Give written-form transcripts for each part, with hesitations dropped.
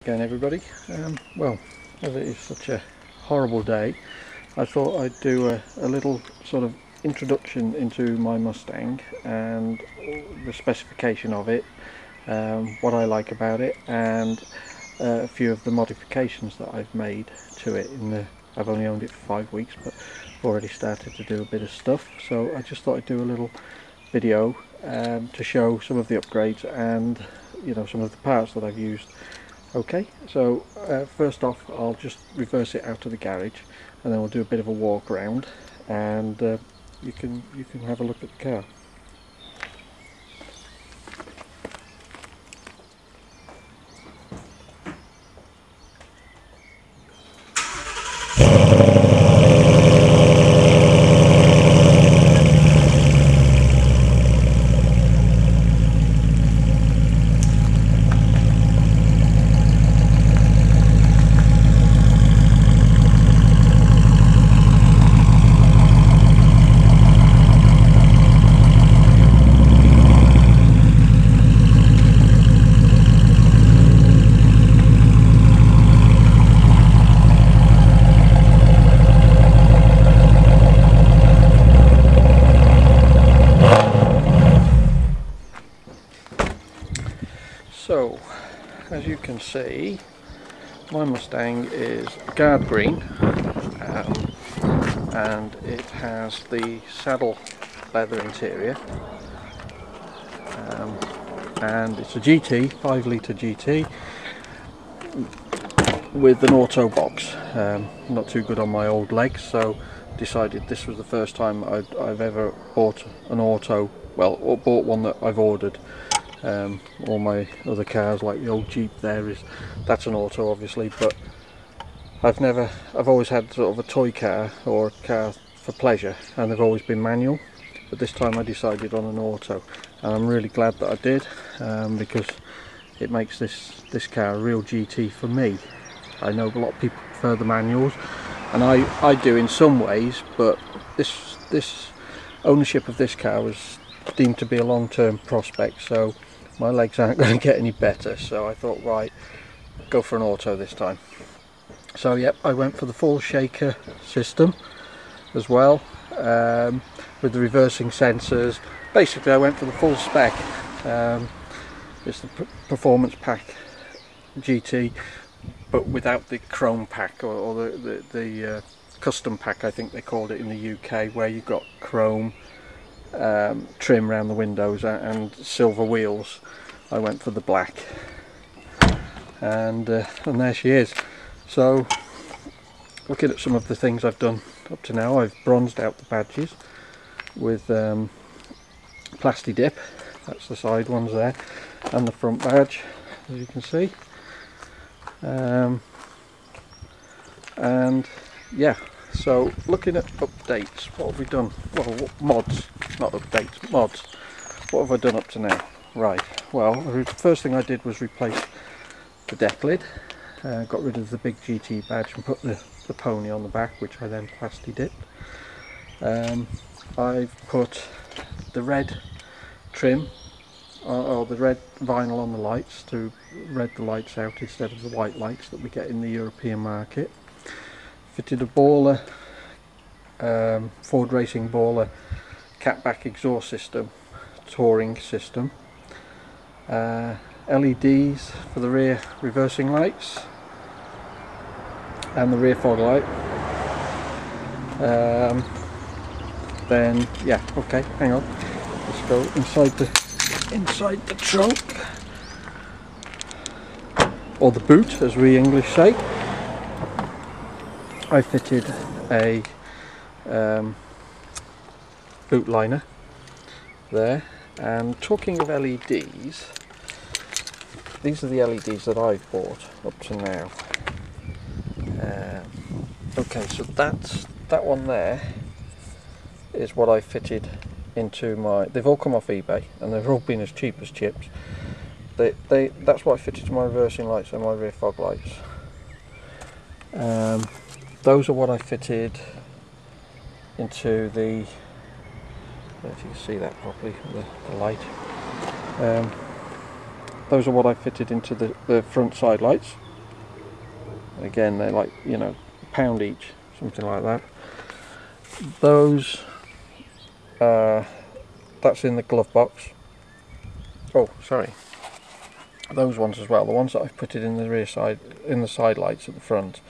Again everybody, well, as it is such a horrible day, I thought I'd do a little sort of introduction into my Mustang and the specification of it, what I like about it, and a few of the modifications that I've made to it. I've only owned it for 5 weeks, but already started to do a bit of stuff, so I just thought I'd do a little video to show some of the upgrades and some of the parts that I've used. Okay, so first off I'll just reverse it out of the garage, and then we'll do a bit of a walk around, and you can have a look at the car. So, as you can see, my Mustang is guard green, and it has the saddle leather interior, and it's a GT, 5-litre GT with an auto box. Not too good on my old legs, so decided this was the first time I've ever bought an auto, well, or bought one that I've ordered. All my other cars, like the old Jeep that's an auto obviously, but I've always had sort of a toy car or a car for pleasure, and they've always been manual, but this time I decided on an auto, and I'm really glad that I did, because it makes this car a real GT for me. I know a lot of people prefer the manuals, and I do in some ways, but this ownership of this car was deemed to be a long-term prospect, so my legs aren't going to get any better, so I thought, right, go for an auto this time. So yep, I went for the full shaker system as well, with the reversing sensors. Basically I went for the full spec. It's the Performance Pack GT, but without the chrome pack, or the custom pack, I think they called it in the UK, where you've got chrome trim around the windows and silver wheels. I went for the black, and there she is. So looking at some of the things I've done up to now, I've bronzed out the badges with plasti dip. That's the side ones there, and the front badge, as you can see. And yeah, so looking at updates, what have we done? Well, mods, not updates, mods. What have I done up to now? Right, well, the first thing I did was replace the deck lid. Got rid of the big GT badge and put the pony on the back, which I then plasti dipped. I've put the red trim, or the red vinyl on the lights to red the lights out instead of the white lights that we get in the European market. Fitted a Baller, Ford Racing Baller catback exhaust system, touring system, LEDs for the rear reversing lights and the rear fog light. Then yeah, okay, hang on, let's go inside the trunk, or the boot as we English say. I fitted a boot liner there. And talking of LEDs, these are the LEDs that I've bought up to now. Okay, so that one there is what I fitted into my. They've all come off eBay, and they've all been as cheap as chips. That's what I fitted to my reversing lights and my rear fog lights. Those are what I fitted into the. I don't know if you can see that properly, the light. Those are what I fitted into the front side lights, Again, they're like, you know, £1 each, something like that. Those, that's in the glove box. Oh, sorry. Those ones as well, the ones that I've put it in the rear side, in the side lights at the front,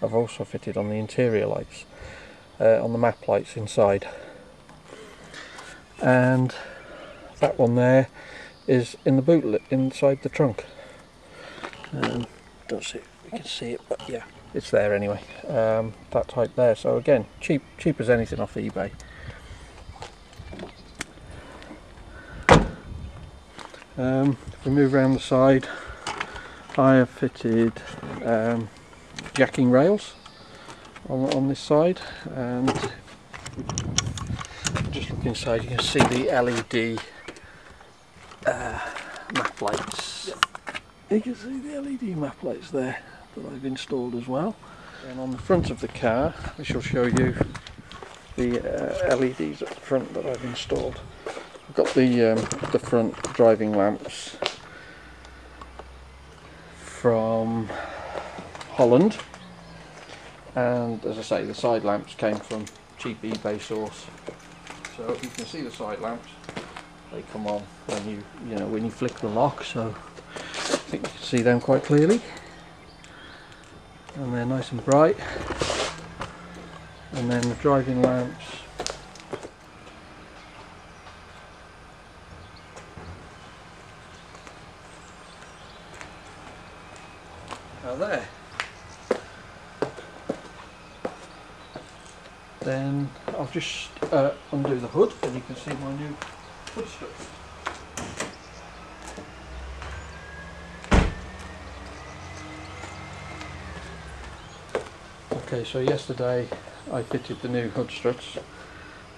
I've also fitted on the interior lights, on the map lights inside. And that one there is in the boot, inside the trunk. Don't see it, we can see it, but yeah, it's there anyway. That type there. So again, cheap as anything off eBay. If we move around the side, I have fitted jacking rails on this side, and just look inside, you can see the LED map lights. You can see the LED map lights there that I've installed as well. And on the front of the car, I shall show you the LEDs at the front that I've installed. I've got the front driving lamps from Holland, and as I say, the side lamps came from cheap eBay source. So you can see the side lamps, they come on when you flick the lock, so I think you can see them quite clearly, and they're nice and bright. And then the driving lamps are there. Then I'll just undo the hood, and you can see my new hood struts. Okay, so yesterday I fitted the new hood struts,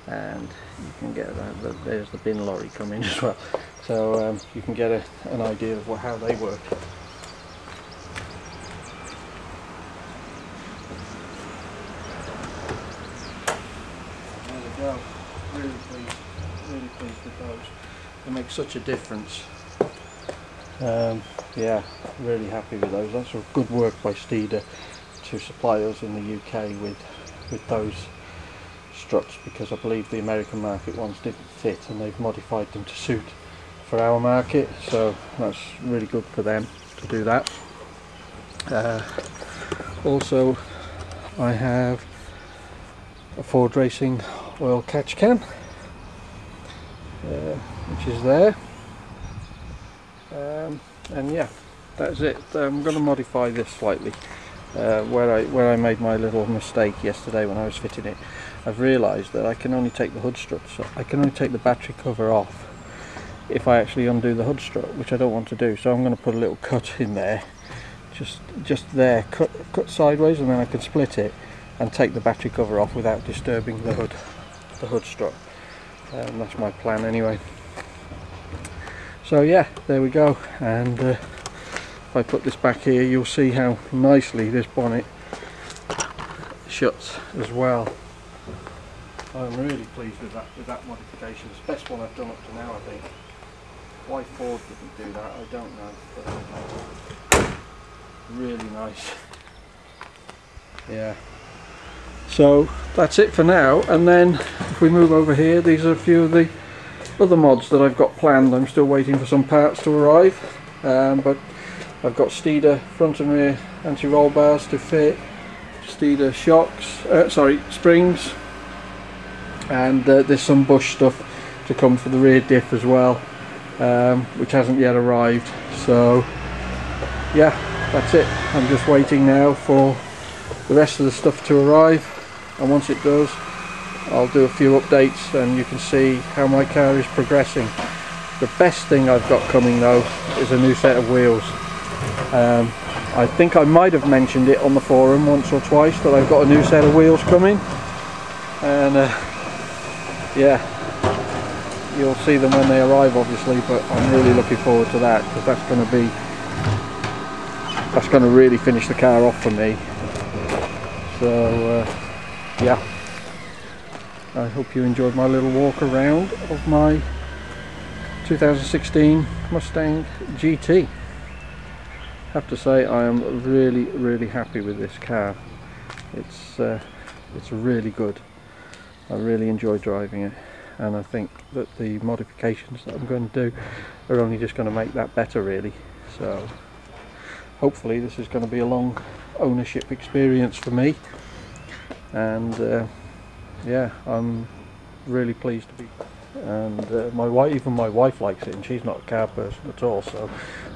and you can get that. There's the bin lorry coming as well, so you can get an idea of how they work. There we go. Really pleased with those. They make such a difference. Yeah, really happy with those. That's good work by Steeder to supply us in the UK with those struts, because I believe the American market ones didn't fit, and they've modified them to suit for our market, so that's really good for them to do that. Also, I have a Ford Racing oil catch can, which is there, and yeah, that's it. I'm going to modify this slightly. Where I made my little mistake yesterday when I was fitting it, I've realised that I can only take the hood struts, so I can only take the battery cover off if I actually undo the hood strut, which I don't want to do. So I'm going to put a little cut in there, just there, cut sideways, and then I can split it and take the battery cover off without disturbing the hood strut. That's my plan anyway. So yeah, there we go. And if I put this back here, you'll see how nicely this bonnet shuts as well. I'm really pleased with that modification. It's the best one I've done up to now, I think. Why Ford didn't do that, I don't know, but really nice. Yeah. So that's it for now, and then if we move over here, these are a few of the other mods that I've got planned. I'm still waiting for some parts to arrive, but I've got Steeder front and rear anti-roll bars to fit, Steeder shocks, springs, and there's some Bush stuff to come for the rear diff as well, which hasn't yet arrived. So yeah, that's it. I'm just waiting now for the rest of the stuff to arrive, and once it does, I'll do a few updates and you can see how my car is progressing. The best thing I've got coming though is a new set of wheels. I think I might have mentioned it on the forum once or twice that I've got a new set of wheels coming, and yeah, you'll see them when they arrive obviously, but I'm really looking forward to that, because that's going to really finish the car off for me. So yeah, I hope you enjoyed my little walk around of my 2016 Mustang GT. have to say I am really happy with this car. It's really good. I really enjoy driving it, and I think that the modifications that I'm going to do are only just going to make that better really. So hopefully this is going to be a long ownership experience for me, and yeah, I'm really pleased to be. And my wife, even my wife likes it, and she's not a car person at all, so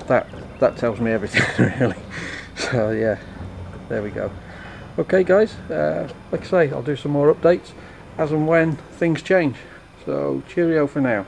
that tells me everything really. So yeah, there we go. Okay guys, like I say, I'll do some more updates as and when things change. So cheerio for now.